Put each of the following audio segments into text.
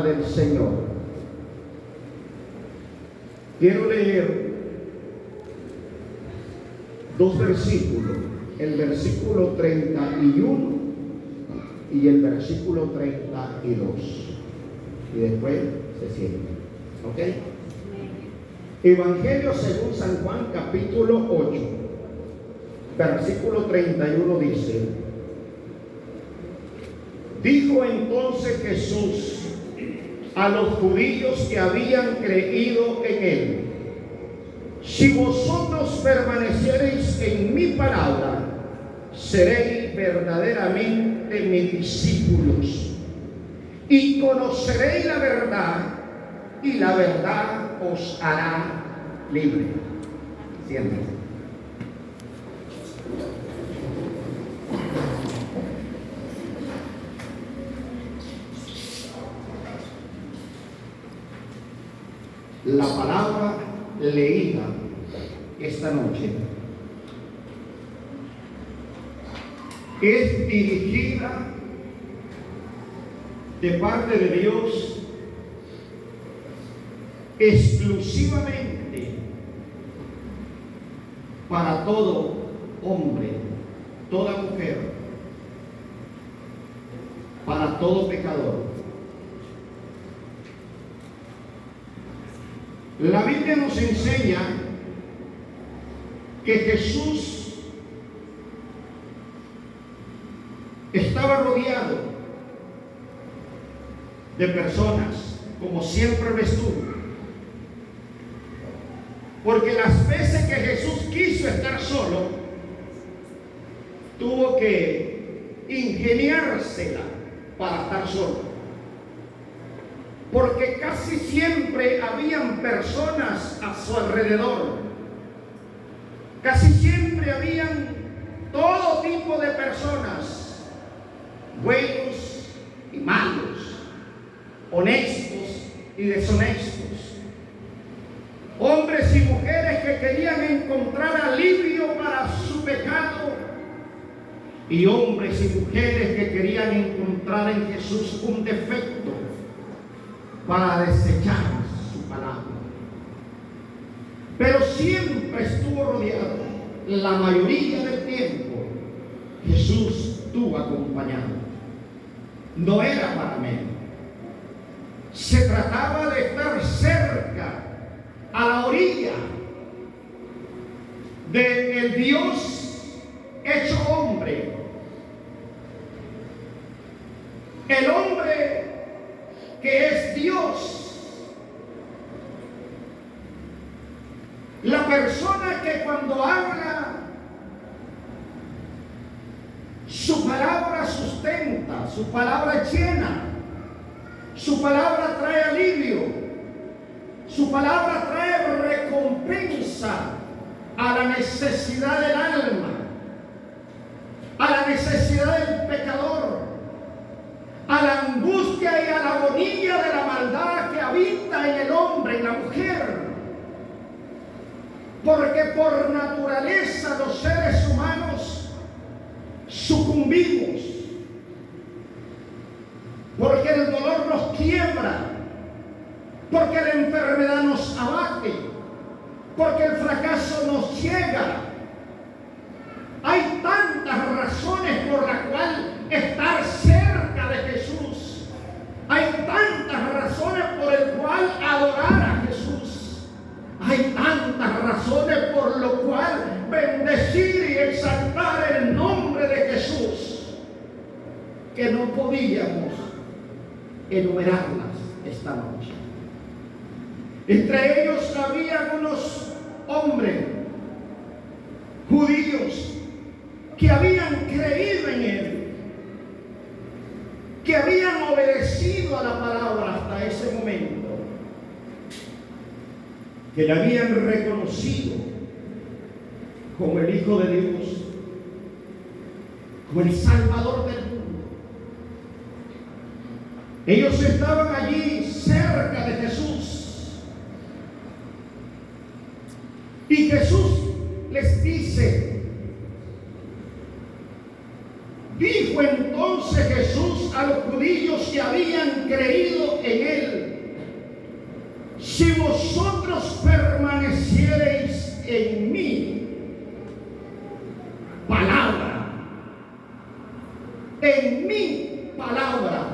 palabra del Señor. Quiero leer dos versículos, el versículo 31 y el versículo 32. Y después se sienten. ¿Ok? Evangelio según San Juan, capítulo 8, versículo 31 dice: dijo entonces Jesús a los judíos que habían creído en él: si vosotros permaneciereis en mi palabra, seréis verdaderamente mis discípulos, y conoceréis la verdad, y la verdad os hará libre. Siéntense. La palabra leída esta noche es dirigida de parte de Dios exclusivamente para todo hombre, toda mujer, para todo pecador. La Biblia nos enseña que Jesús estaba rodeado de personas, como siempre lo estuvo. Porque las veces que Jesús quiso estar solo, tuvo que ingeniársela para estar solo. Porque casi siempre habían personas a su alrededor. Casi siempre habían todo tipo de personas, buenos y malos, honestos y deshonestos. Hombres y mujeres que querían encontrar alivio para su pecado, y hombres y mujeres que querían encontrar en Jesús un defecto para desechar su palabra. Pero siempre estuvo rodeado, la mayoría del tiempo Jesús estuvo acompañado. No era para menos. Se trataba de estar cerca, a la orilla del Dios hecho hombre. El hombre que es Dios. La persona que cuando habla, su palabra sustenta, su palabra llena, su palabra trae alivio. Su palabra trae recompensa a la necesidad del alma, a la necesidad del pecador, a la angustia y a la agonía de la maldad que habita en el hombre y la mujer. Porque por naturaleza los seres humanos sucumbimos. Porque el dolor nos quiebra. Porque la enfermedad nos abate, porque el fracaso nos llega. Hay tantas razones por las cuales estar cerca de Jesús. Hay tantas razones por el cual adorar a Jesús. Hay tantas razones por lo cual bendecir y exaltar el nombre de Jesús, que no podíamos enumerarlas esta noche. Entre ellos había unos hombres judíos que habían creído en él, que habían obedecido a la palabra hasta ese momento, que le habían reconocido como el Hijo de Dios, como el Salvador del mundo. Ellos estaban allí cerca de Jesús. Y Jesús les dice, dijo entonces Jesús a los judíos que habían creído en él: en mi palabra. En mi palabra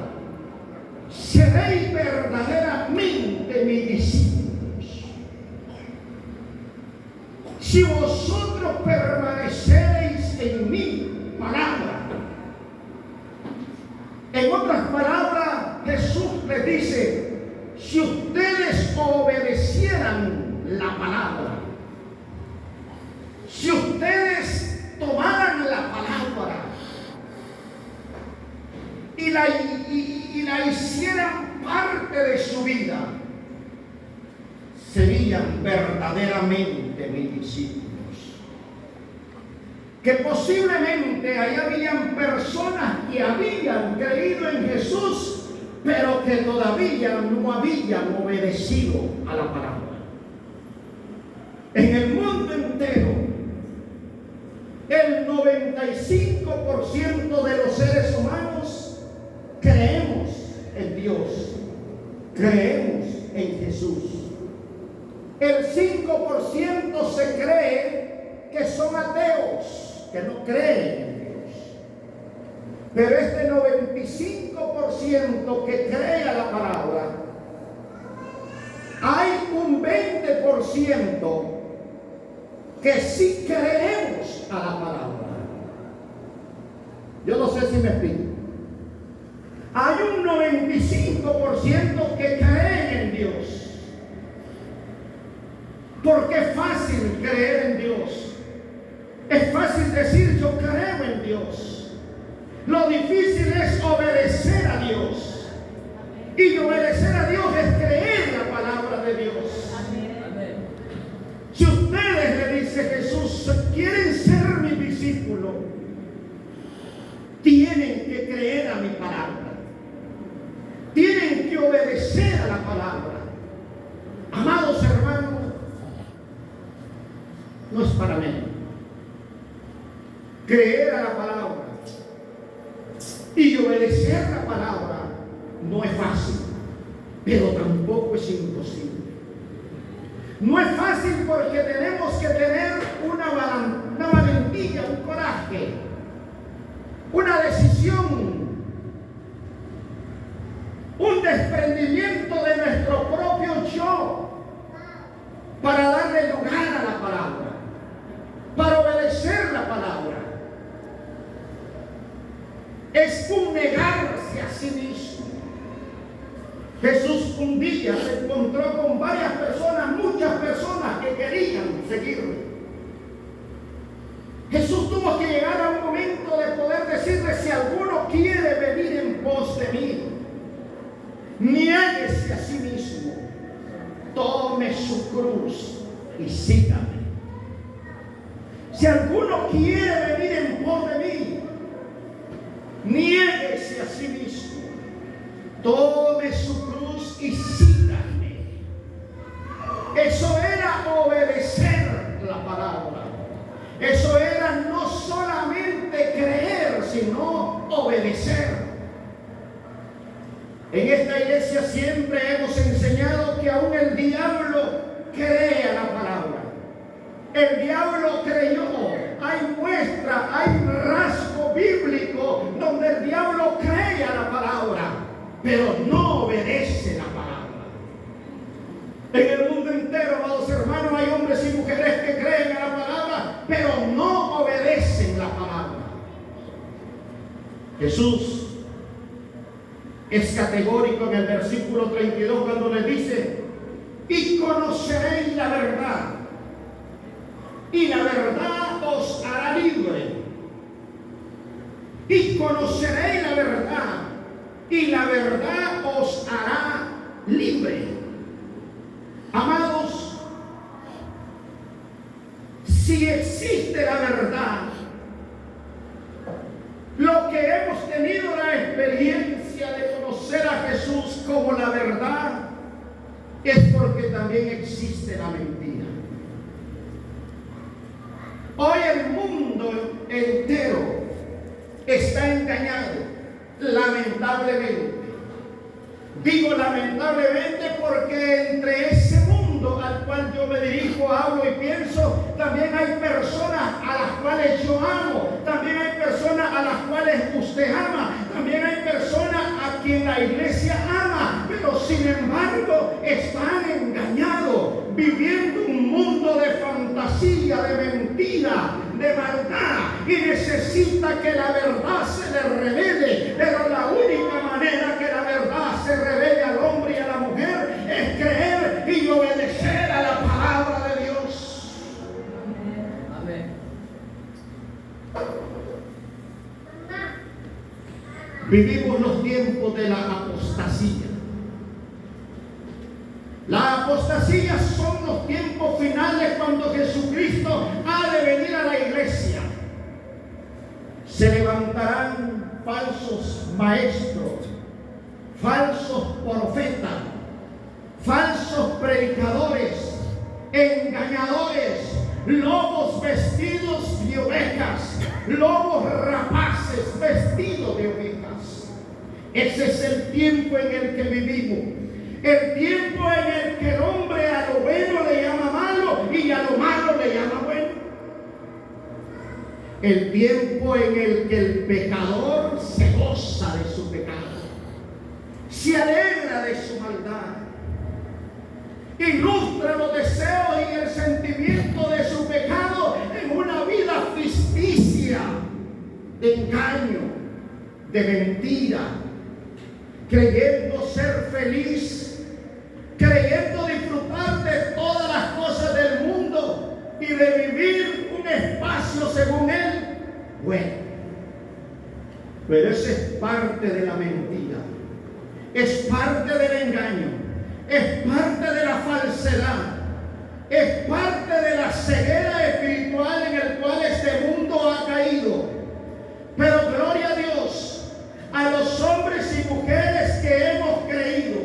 seréis verdaderamente mis discípulos. Si vosotros permaneceréis en mi palabra. En otras palabras, Jesús les dice, si ustedes obedecieran la palabra, si ustedes tomaran la palabra y la hicieran parte de su vida, serían verdaderamente mis discípulos. Que posiblemente ahí habían personas que habían creído en Jesús, pero que todavía no habían obedecido a la palabra. En el mundo entero, el 95% de los seres humanos creemos en Dios, creemos en Jesús. El 5% se cree que son ateos, que no creen en Dios. Pero este 95% que cree a la palabra, hay un 20% que sí creemos a la palabra. Yo no sé si me explico. Hay un 95% que creen en Dios. Porque es fácil creer en Dios. Es fácil decir yo creo en Dios. Lo difícil es obedecer a Dios. Y obedecer a Dios es creer la palabra de Dios. Si ustedes, le dice Jesús, quieren ser mis discípulos, tienen que creer a mi palabra. Tienen que obedecer a la palabra. Amados hermanos, no es para mí. Creer a la palabra y obedecer la palabra no es fácil, pero tampoco es imposible. No es fácil porque tenemos que tener una valentía, un coraje, una decisión, un desprendimiento de nuestro propio yo para darle lugar a la palabra, para obedecer la palabra. Es un negarse a sí mismo. Jesús un día se encontró con varias personas, muchas personas que querían seguirle. Jesús tuvo que llegar a un momento de poder decirle: si alguno quiere venir en pos de mí, niéguese a sí mismo, tome su cruz y sígame. Si alguno quiere venir en pos de mí, niéguese a sí mismo, tome su cruz y sígame. Eso era obedecer la palabra. Eso era no solamente creer, sino obedecer. En esta iglesia siempre hemos enseñado que aún el diablo cree a la palabra. El diablo creyó. Hay muestra, hay rasgo bíblico donde el diablo cree a la palabra, pero no obedece la palabra. En el mundo entero, amados hermanos, hay hombres y mujeres que creen a la palabra, pero no obedecen la palabra. Jesús es categórico en el versículo 32 cuando le dice: y conoceréis la verdad, y la verdad os hará libre. Y conoceréis la verdad, y la verdad os hará libre. Amados, si existe la verdad, lo que hemos tenido la experiencia de conocer a Jesús como la verdad, es porque también existe la mentira. Hoy el mundo entero está engañado, lamentablemente. Digo lamentablemente porque entre ese mundo mundo al cual yo me dirijo, hablo y pienso. También hay personas a las cuales yo amo. También hay personas a las cuales usted ama. También hay personas a quien la iglesia ama. Pero sin embargo están engañados, viviendo un mundo de fantasía, de mentira, de maldad, y necesita que la verdad se le revele. Pero la única manera que la verdad se revele al hombre y a la mujer es creer y obedecer a la palabra de Dios. Amén. Vivimos los tiempos de la apostasía. La apostasía son los tiempos finales cuando Jesucristo ha de venir a la iglesia. Se levantarán falsos maestros, falsos profetas, falsos predicadores, engañadores, lobos vestidos de ovejas, lobos rapaces vestidos de ovejas. Ese es el tiempo en el que vivimos. El tiempo en el que el hombre a lo bueno le llama malo y a lo malo le llama bueno. El tiempo en el que el pecador se goza de su pecado, se alegra de su maldad, ilustra los deseos y el sentimiento de su pecado en una vida ficticia, de engaño, de mentira, creyendo ser feliz, creyendo disfrutar de todas las cosas del mundo y de vivir un espacio según él bueno. Pero eso es parte de la mentira, es parte del engaño, es parte de la falsedad, es parte de la ceguera espiritual en el cual este mundo ha caído. Pero gloria a Dios, a los hombres y mujeres que hemos creído,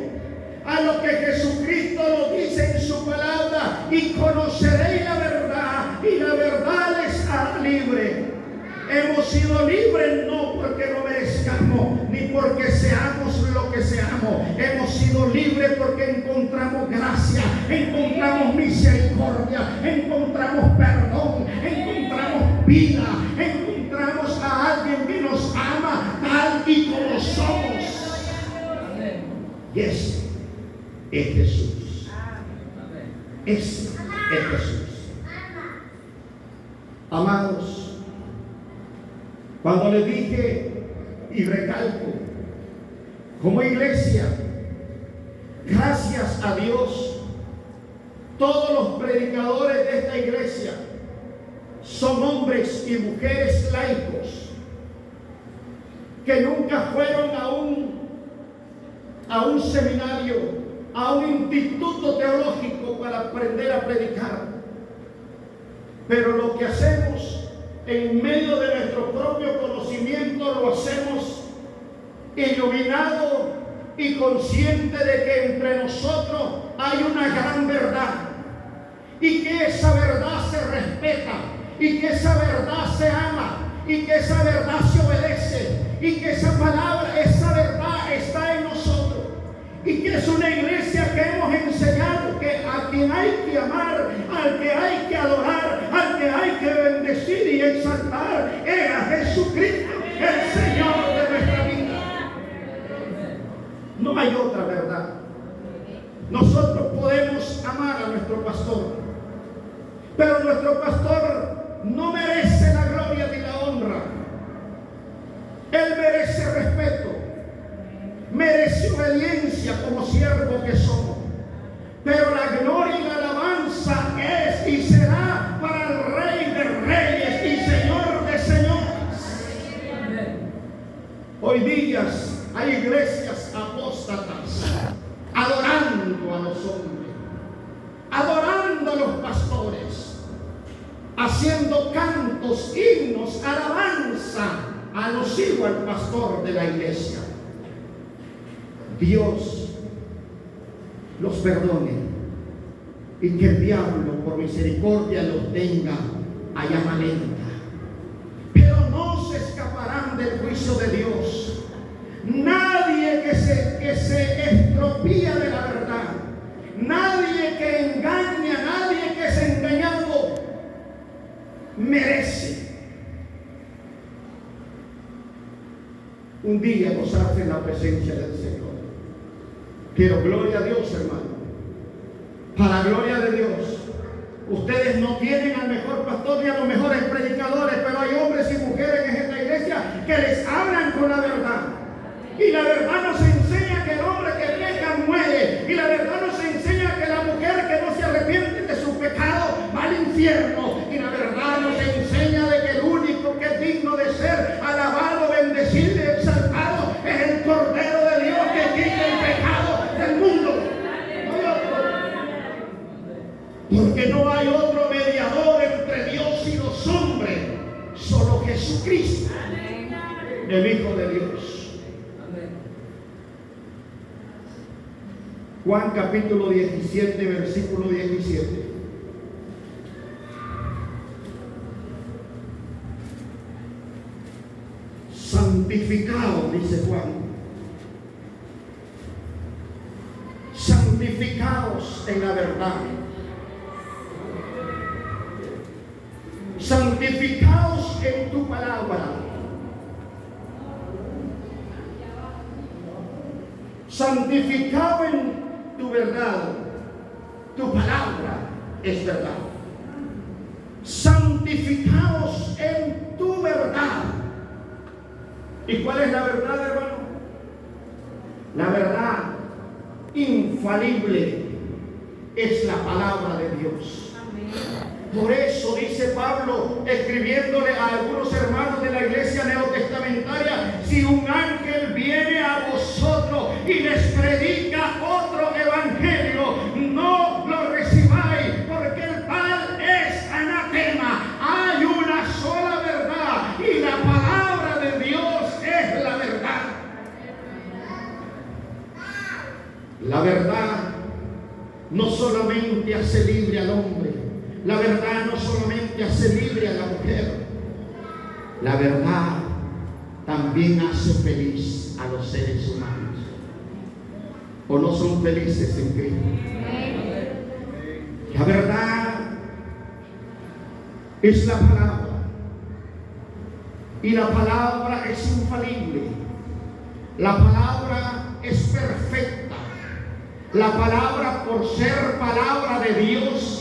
a lo que Jesucristo nos dice en su palabra: y conoceréis la verdad, y la verdad les hará libre. Hemos sido libres no porque lo merezcamos, ni porque seamos lo que seamos. Hemos sido libres porque encontramos gracia, encontramos misericordia, encontramos perdón, encontramos vida, encontramos a alguien que nos ama tal y como somos. Y ese es Jesús. Ese es Jesús. Amados, cuando les dije y recalco, como iglesia, gracias a Dios, todos los predicadores de esta iglesia son hombres y mujeres laicos que nunca fueron a un seminario, a un instituto teológico para aprender a predicar. Pero lo que hacemos en medio de nuestro propio conocimiento lo hacemos iluminado y consciente de que entre nosotros hay una gran verdad, y que esa verdad se respeta, y que esa verdad se ama, y que esa verdad se obedece, y que esa palabra, esa verdad está en nosotros, y que es una iglesia que hemos enseñado que a quien hay que amar, al que hay que adorar, al que hay que bendecir y exaltar es a Jesucristo, el Señor de nuestra vida. No hay otra verdad. Nosotros podemos amar a nuestro pastor, pero nuestro pastor no merece la gloria ni la honra. Él merece respeto, merece obediencia como siervo que somos, pero la gloria y la alabanza es y será para el Rey de Reyes y Señor de Señores. Hoy día hay iglesias apóstatas adorando a los hombres, adorando a los pastores, haciendo cantos, himnos, alabanza a los hijos al pastor de la iglesia. Dios los perdone y que el diablo por misericordia los tenga a llama lenta, pero no se escaparán del juicio de Dios. Nadie que se estropía de la verdad, nadie que que engañe a nadie que es engañado merece un día gozarse en la presencia del Señor. Pero gloria a Dios, hermano. Para gloria de Dios. Ustedes no tienen al mejor pastor ni a los mejores predicadores, pero hay hombres y mujeres en esta iglesia que les hablan con la verdad. Y la verdad nos enseña que el hombre que peca muere. Y la verdad nos enseña que la mujer que no se arrepiente de su pecado va al infierno. Y la verdad nos enseña de que el único que es digno de ser alabado, bendecido y exaltado es el Cordero de Dios que quita el pecado del mundo. Porque no hay otro mediador entre Dios y los hombres, solo Jesucristo, el Hijo de Dios. Juan capítulo 17, versículo 17. Santificados, dice Juan. Santificados en la verdad. Santificados en tu palabra. Santificado en tu verdad. Tu palabra es verdad. Santificados en tu verdad. ¿Y cuál es la verdad, hermano? La verdad infalible es la palabra de Dios. Por eso dice Pablo, escribiéndole a algunos hermanos de la iglesia neotestamentaria: si un ángel viene a vosotros y les predica otro evangelio, no lo recibáis, porque el tal es anatema. Hay una sola verdad y la palabra de Dios es la verdad. La verdad no solamente hace libre al hombre. La verdad no solamente hace libre a la mujer. La verdad también hace feliz a los seres humanos. ¿O no son felices en Cristo? La verdad es la palabra. Y la palabra es infalible. La palabra es perfecta. La palabra, por ser palabra de Dios,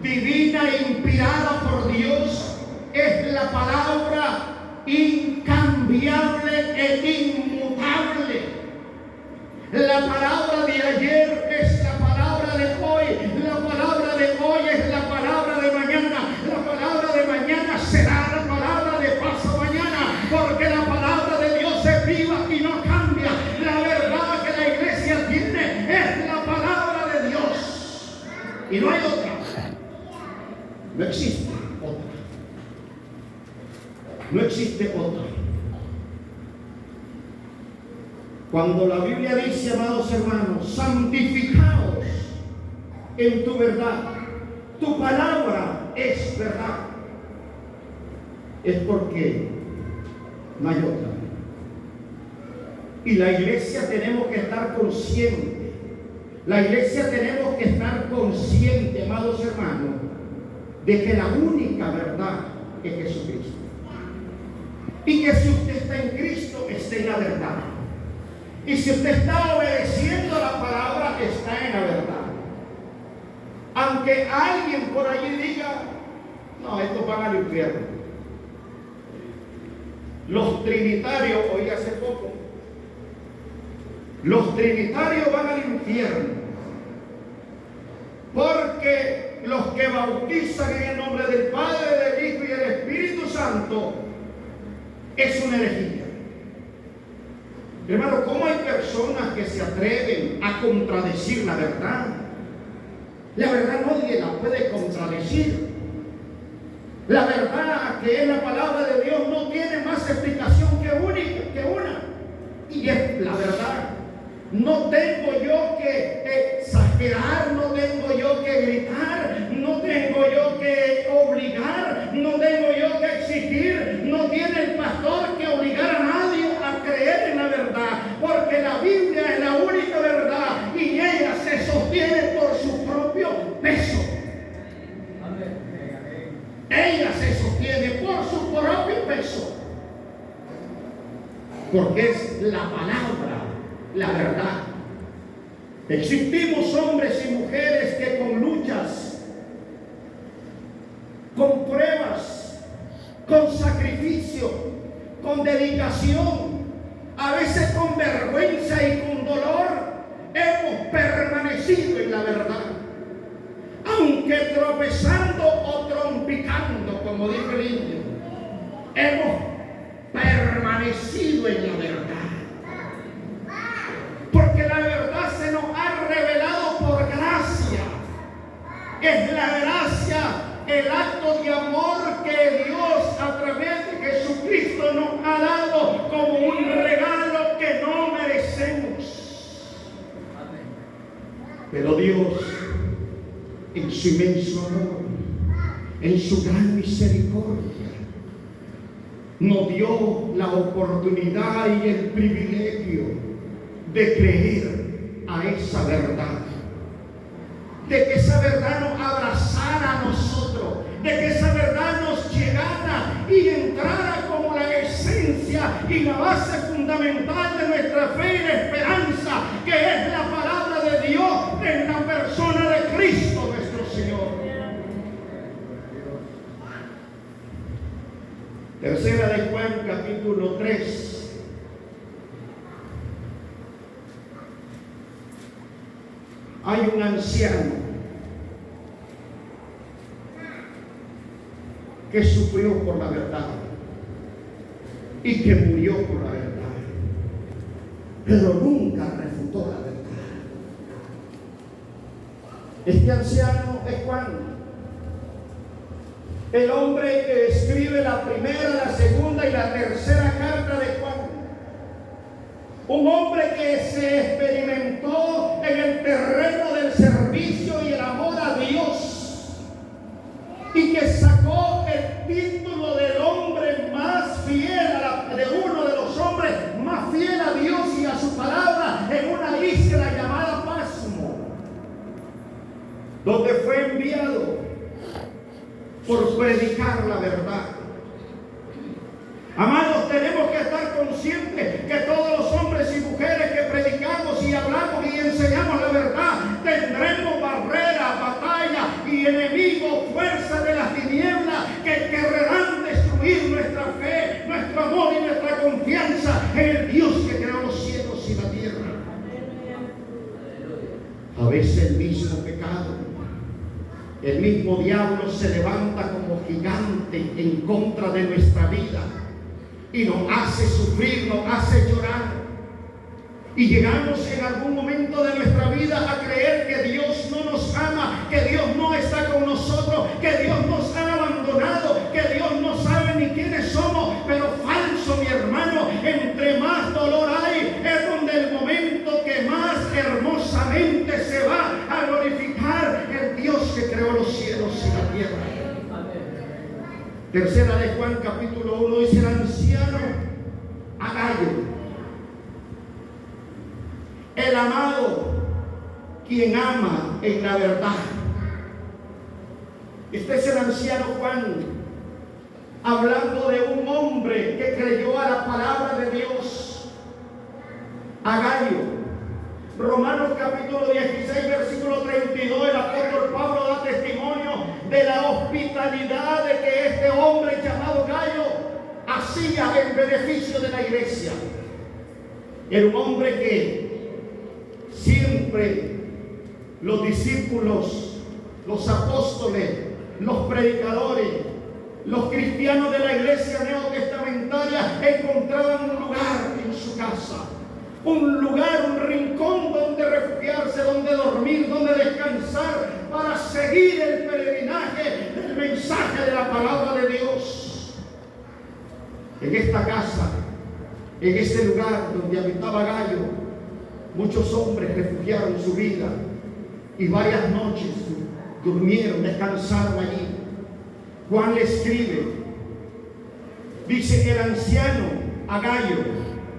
divina e inspirada por Dios, es la palabra incambiable e inmutable. La palabra de ayer es la palabra de hoy. La palabra de hoy es la palabra de mañana. La palabra de mañana será la palabra de paso mañana, porque la palabra de Dios es viva y no cambia. La verdad que la iglesia tiene es la palabra de Dios y no hay otra. No existe otra. No existe otra. Cuando la Biblia dice, amados hermanos, santificados en tu verdad, tu palabra es verdad, es porque no hay otra. Y la iglesia tenemos que estar consciente. La iglesia tenemos que estar consciente, amados hermanos, de que la única verdad es Jesucristo. Y que si usted está en Cristo, está en la verdad. Y si usted está obedeciendo la palabra, está en la verdad. Aunque alguien por allí diga: no, estos van al infierno. Los trinitarios, oí hace poco, los trinitarios van al infierno porque los que bautizan en el nombre del Padre, del Hijo y del Espíritu Santo es una herejía. Hermano, ¿cómo hay personas que se atreven a contradecir la verdad? La verdad nadie la puede contradecir. La verdad, que es la palabra de Dios, no tiene más explicación que una. Y es la verdad. No tengo yo que exagerar, no tengo yo que gritar, no tengo yo que obligar, no tengo yo que exigir. No tiene el pastor que obligar a nadie a creer en la verdad, porque la Biblia es la única verdad y ella se sostiene por su propio porque es la palabra, la verdad. Existimos hombres y mujeres que con luchas, con pruebas, con sacrificio, con dedicación, a veces con vergüenza y con dolor, hemos permanecido en la verdad. Aunque tropezando o trompicando, como dijo el indio, hemos permanecido en la verdad. Porque la verdad se nos ha revelado por gracia. Es la gracia, el acto de amor que Dios a través de Jesucristo nos ha dado como un regalo que no merecemos. Pero Dios, en su inmenso amor, en su gran misericordia, nos dio la oportunidad y el privilegio de creer a esa verdad, de que esa verdad nos abrazara a nosotros, de que esa verdad nos llegara y entrara como la esencia y la base fundamental de nuestra fe y de esperanza, que es la palabra de Dios en la persona de Cristo nuestro Señor. Tercera de Juan, capítulo 3. Hay un anciano que sufrió por la verdad y que murió por la verdad, pero nunca refutó la verdad. Este anciano es Juan, el hombre que escribe la primera, la segunda y la tercera carta de Juan. Un hombre que se experimentó en el terreno del servicio y el amor a Dios, y que sacó el título del hombre más fiel, de uno de los hombres más fiel a Dios y a su palabra, en una isla llamada Pasmo, donde fue enviado por predicar la verdad. Amados, tenemos que estar conscientes que todos los hombres y mujeres que predicamos y hablamos y enseñamos la verdad, tendremos barreras, batallas y enemigos, fuerzas de las tinieblas que querrán destruir nuestra fe, nuestro amor y nuestra confianza en el Dios que creó los cielos y la tierra. A veces el mismo pecado, el mismo diablo se levanta como gigante en contra de nuestra vida y nos hace sufrir, nos hace llorar. Y llegamos en algún momento de nuestra vida a creer que Dios no nos ama, que Dios no está con nosotros, que Dios nos ha abandonado, que Dios no sabe ni quiénes somos. Pero falso, mi hermano, entre más dolor hay, es donde el momento que más hermosamente se va a glorificar el Dios que creó los cielos y la tierra. Tercera de Juan, capítulo 1, dice: el anciano Agayo, el amado, quien ama en la verdad. Este es el anciano Juan, hablando de un hombre que creyó a la palabra de Dios. Agayo. Romanos capítulo 16, versículo 32, el apóstol Pablo da testimonio de la hospitalidad de que este hombre llamado Gayo hacía en beneficio de la iglesia. Era un hombre que siempre los discípulos, los apóstoles, los predicadores, los cristianos de la iglesia neotestamentaria encontraban un lugar en su casa. Un lugar, un rincón donde refugiarse, donde dormir, donde descansar, para seguir el peregrinaje del mensaje de la palabra de Dios. En esta casa, en este lugar donde habitaba Gayo, muchos hombres refugiaron su vida y varias noches durmieron, descansaron allí. Juan le escribe, dice: el anciano Agayo,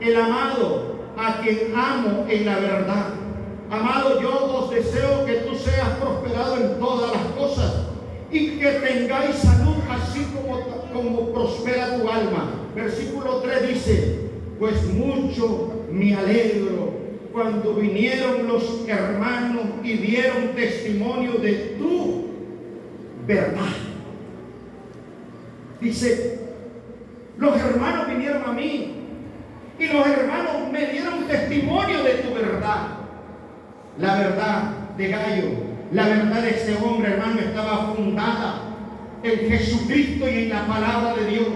el amado, a quien amo en la verdad. Amado, yo os deseo que tú seas prosperado en todas las cosas y que tengáis salud así como prospera tu alma. Versículo 3 dice: pues mucho me alegro cuando vinieron los hermanos y dieron testimonio de tu verdad. Dice, los hermanos vinieron a mí y los hermanos me dieron testimonio de tu verdad. La verdad de Gallo, la verdad de este hombre, hermano, estaba fundada en Jesucristo y en la palabra de Dios,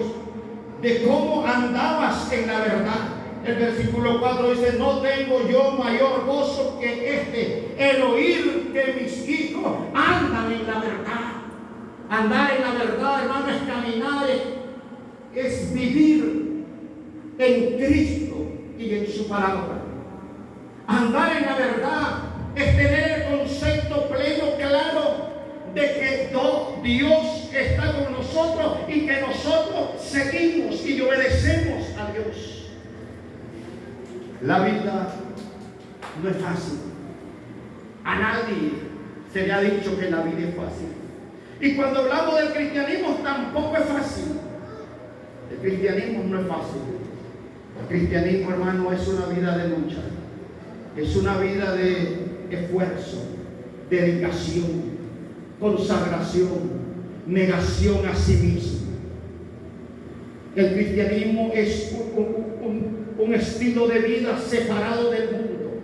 de cómo andabas en la verdad. El versículo 4 dice, no tengo yo mayor gozo que este, el oír que mis hijos andan en la verdad. Andar en la verdad, hermano, es caminar, es vivir en Cristo y en su palabra. Andar en la verdad es tener el concepto pleno, claro, de que Dios está con nosotros y que nosotros seguimos y obedecemos a Dios. La vida no es fácil. A nadie se le ha dicho que la vida es fácil. Y cuando hablamos del cristianismo tampoco es fácil. El cristianismo no es fácil. El cristianismo, hermano, es una vida de lucha. Es una vida de esfuerzo, dedicación, consagración, negación a sí mismo. El cristianismo es un estilo de vida separado del mundo,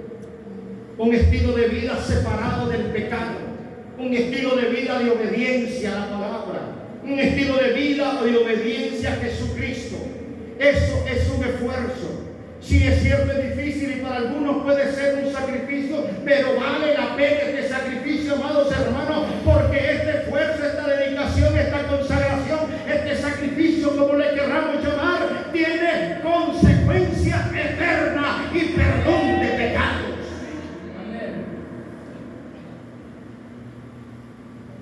un estilo de vida separado del pecado, un estilo de vida de obediencia a la palabra, un estilo de vida de obediencia a Jesucristo. Eso es un esfuerzo. Sí, es cierto, es difícil y para algunos puede ser un sacrificio, pero vale la pena este sacrificio, amados hermanos, porque este esfuerzo, esta dedicación, esta consagración, este sacrificio, como le querramos llamar, tiene consecuencia eterna y perdón de pecados.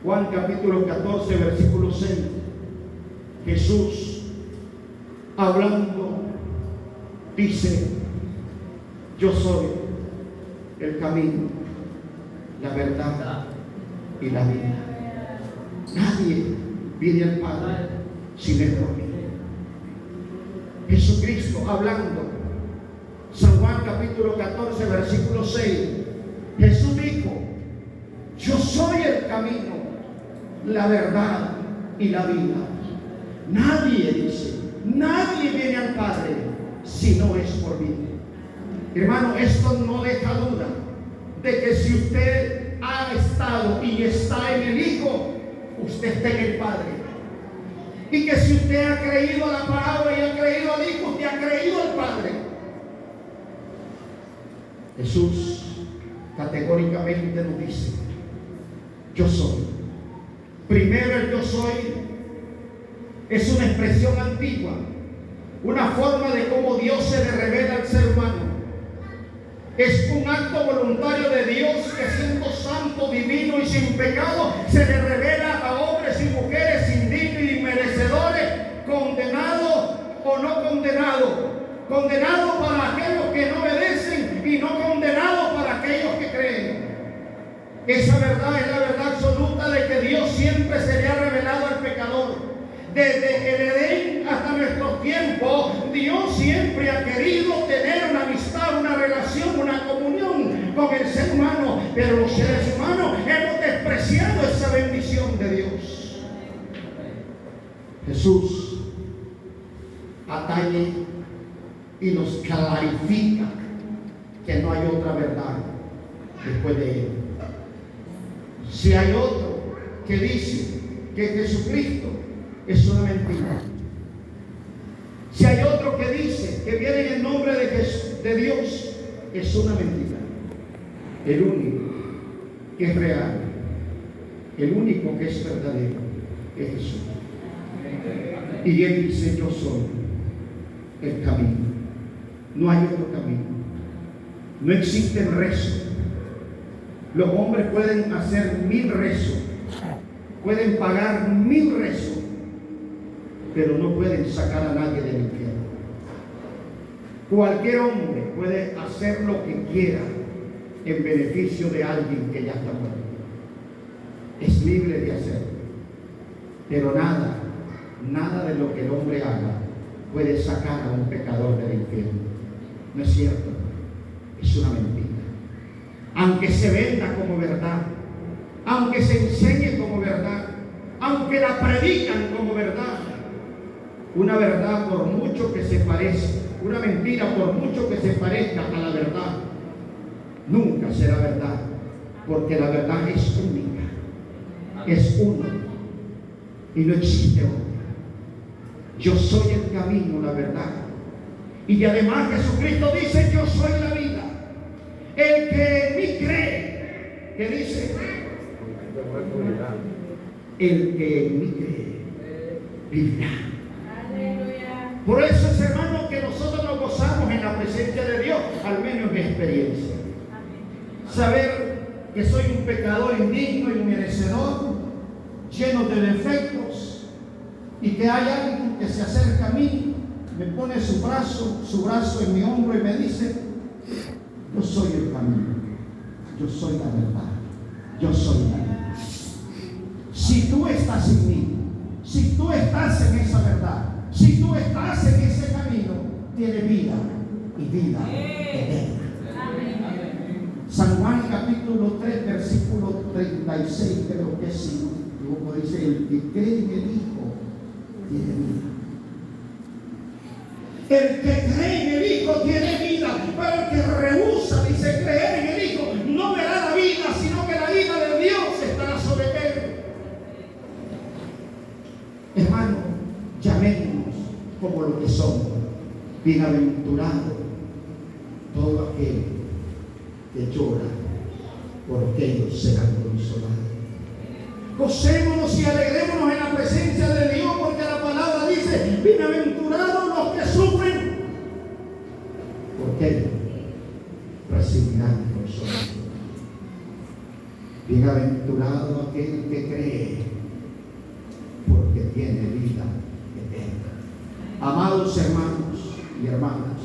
Juan capítulo 14, versículo 6. Jesús, hablando, dice, yo soy el camino, la verdad y la vida. Nadie viene al Padre sin él por mí. Jesucristo hablando, San Juan capítulo 14, versículo 6. Jesús dijo, yo soy el camino, la verdad y la vida. Nadie dice, nadie viene al Padre si no es por mí. Hermano, esto no deja duda de que si usted ha estado y está en el Hijo, usted está en el Padre. Y que si usted ha creído a la palabra y ha creído al Hijo, usted ha creído al Padre. Jesús categóricamente nos dice, yo soy. Primero el yo soy es una expresión antigua, una forma de cómo Dios se le revela al ser humano. Es un acto voluntario de Dios que, siendo santo, divino y sin pecado, se le revela a hombres y mujeres indignos y merecedores, condenados o no condenados. Condenados para aquellos que no obedecen y no condenados para aquellos que creen. Esa verdad es la verdad absoluta de que Dios siempre se le ha revelado al pecador. Desde el Edén hasta nuestros tiempos, Dios siempre ha querido tener una amistad, una relación, una comunión con el ser humano. Pero los seres humanos hemos despreciado esa bendición de Dios. Jesús atañe y nos clarifica que no hay otra verdad después de Él. Si hay otro que dice que Jesucristo es una mentira, si hay otro que dice que viene en el nombre de Dios, es una mentira. El único que es real, el único que es verdadero, es Jesús. Y Él dice, yo soy el camino. No hay otro camino. No existe el rezo. Los hombres pueden hacer 1000 rezos, pueden pagar 1000 rezos, pero no pueden sacar a nadie del infierno. Cualquier hombre puede hacer lo que quiera en beneficio de alguien que ya está muerto. Es libre de hacerlo, pero nada de lo que el hombre haga puede sacar a un pecador del infierno. No es cierto, es una mentira. Aunque se venda como verdad, aunque se enseñe como verdad, aunque la predican como verdad, una verdad por mucho que se parezca, una mentira por mucho que se parezca a la verdad, nunca será verdad, porque la verdad es única, es una y no existe otra. Yo soy el camino, la verdad, y además Jesucristo dice: yo soy la vida. El que en mí cree, ¿qué dice? El que en mí cree vivirá. Por eso es, hermano, que nosotros nos gozamos en la presencia de Dios, al menos en mi experiencia. Saber que soy un pecador indigno y merecedor, lleno de defectos, y que hay alguien que se acerca a mí, me pone su brazo en mi hombro y me dice: yo soy el camino, yo soy la verdad, yo soy la vida. Si tú estás en mí, si tú estás en esa verdad, si tú estás en ese camino, tienes vida y vida eterna. San Juan capítulo 3, versículo 36, creo que sí, como dice: el que cree en el Hijo tiene vida. El que cree en el Hijo tiene vida, pero el que rehúsa, dice, creer en el Hijo, no verá la vida, sino que la vida de Dios estará sobre él. Hermano, llamémonos como lo que somos. Bienaventurado todo aquel que llora, porque ellos serán consolados. Gocémonos y alegrémonos en la presencia de Dios, porque la palabra dice: bienaventurados los que sufren, porque ellos recibirán consuelo. Bienaventurado aquel que cree, porque tiene vida eterna. Amados hermanos y hermanas,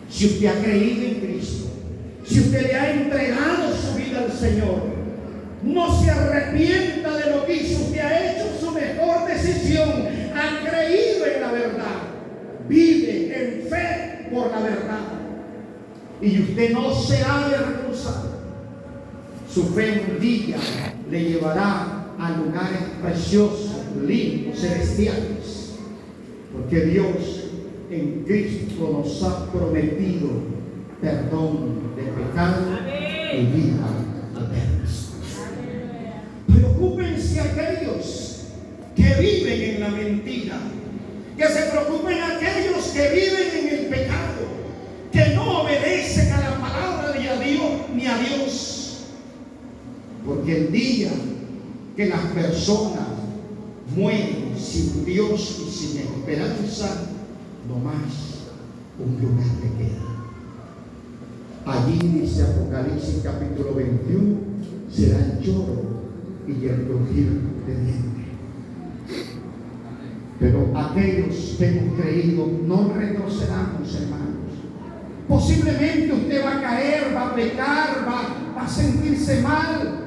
si usted ha creído en Cristo, si usted le ha entregado su vida al Señor, no se arrepienta de lo que hizo. Usted ha hecho su mejor decisión, ha creído en la verdad, vive en fe por la verdad, y usted no será avergonzado. Su fe un día le llevará a lugares preciosos, lindos, celestiales, porque Dios en Cristo nos ha prometido perdón de pecado y vida eterna. Preocúpense aquellos que viven en la mentira, que se preocupen aquellos que viven en el pecado, que no obedecen a la palabra de Dios ni a Dios, porque el día que las personas mueren sin Dios y sin esperanza, no más un lugar le queda. Allí dice Apocalipsis capítulo 21, será el lloro y el crujir de dientes. Pero aquellos que hemos creído no retrocedamos, hermanos. Posiblemente usted va a caer, va a pecar, va a sentirse mal,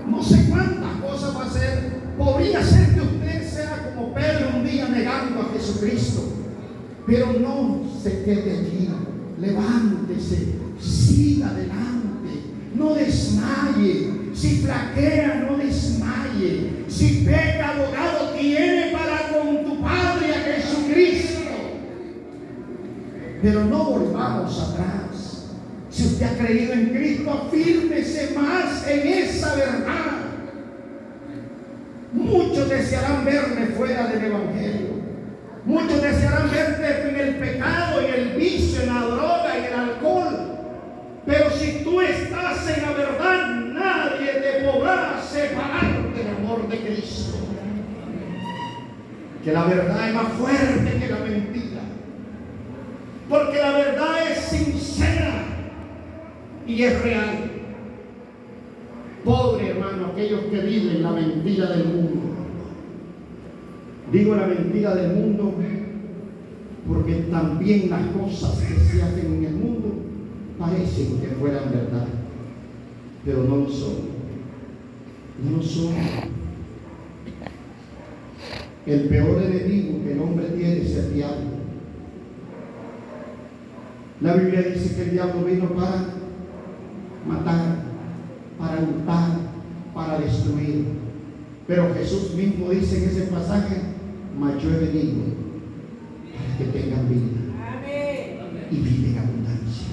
no sé cuántas cosas va a hacer. Podría ser que usted sea como Pedro un día negando a Jesucristo, pero no se quede allí. Levántese, siga adelante, no desmaye. Si flaquea, no desmaye. Si peca, abogado tiene para con tu Padre a Jesucristo. Pero no volvamos atrás. Si usted ha creído en Cristo, afírmese más en esa verdad. Muchos desearán verme fuera del Evangelio. Muchos desearán verte en el pecado, en el vicio, en la droga, en el alcohol. Pero si tú estás en la verdad, nadie te podrá separar del amor de Cristo. Que la verdad es más fuerte que la mentira. Porque la verdad es sincera y es real. Pobre hermano, aquellos que viven la mentira del mundo. Digo la mentira del mundo porque también las cosas que se hacen en el mundo parecen que fueran verdad, pero no lo son. No lo son. El peor enemigo que el hombre tiene es el diablo. La Biblia dice que el diablo vino para matar, para hurtar, para destruir. Pero Jesús mismo dice en ese pasaje: mas yo he venido para que tengan vida y vida en abundancia.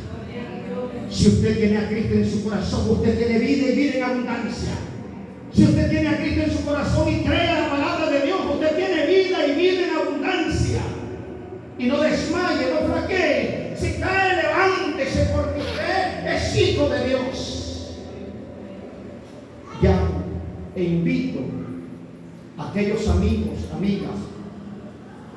Si usted tiene a Cristo en su corazón, usted tiene vida y vida en abundancia. Si usted tiene a Cristo en su corazón y cree la palabra de Dios, usted tiene vida y vida en abundancia. Y no desmaye, no flaquee. Si cae, levántese, porque usted es hijo de Dios. Llamo e invito a aquellos amigos, amigas,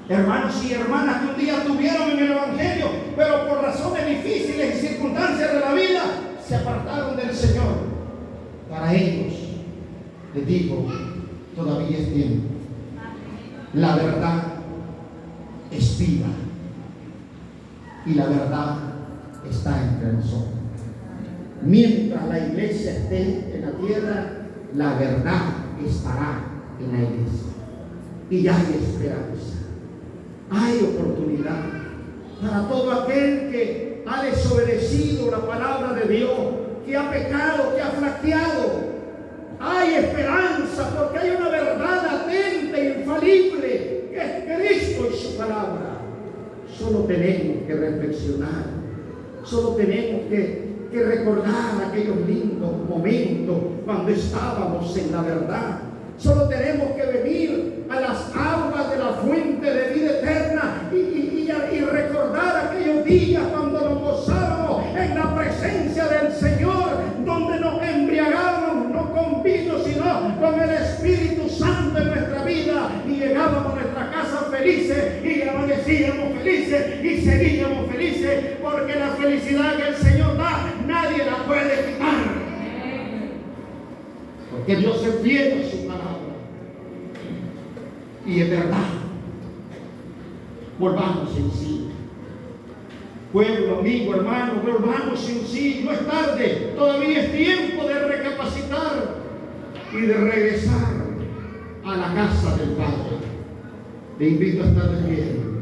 hermanos y hermanas que un día tuvieron en el Evangelio, pero por razones difíciles y circunstancias de la vida se apartaron del Señor. Para ellos les digo: todavía es tiempo. La verdad es viva y la verdad está entre nosotros. Mientras la iglesia esté en la tierra, la verdad estará en la iglesia. Y hay esperanza, hay oportunidad para todo aquel que ha desobedecido la palabra de Dios, que ha pecado, que ha flaqueado. Hay esperanza, porque hay una verdad latente e infalible, que es Cristo y su palabra. Solo tenemos que reflexionar, solo tenemos que recordar aquellos lindos momentos cuando estábamos en la verdad. Solo tenemos que venir a las aguas de la fuente de vida eterna y recordar aquellos días cuando nos gozábamos en la presencia del Señor, donde nos embriagábamos no con vino, sino con el Espíritu Santo en nuestra vida, y llegábamos a nuestra casa felices y amanecíamos felices y seguíamos felices, porque la felicidad que el Señor da nadie la puede quitar. Porque Dios es fiel a su palabra y es verdad. Volvamos en sí, pueblo, amigo, hermano, volvamos en sí. No es tarde, todavía es tiempo de recapacitar y de regresar a la casa del Padre. Te invito a estar de pie.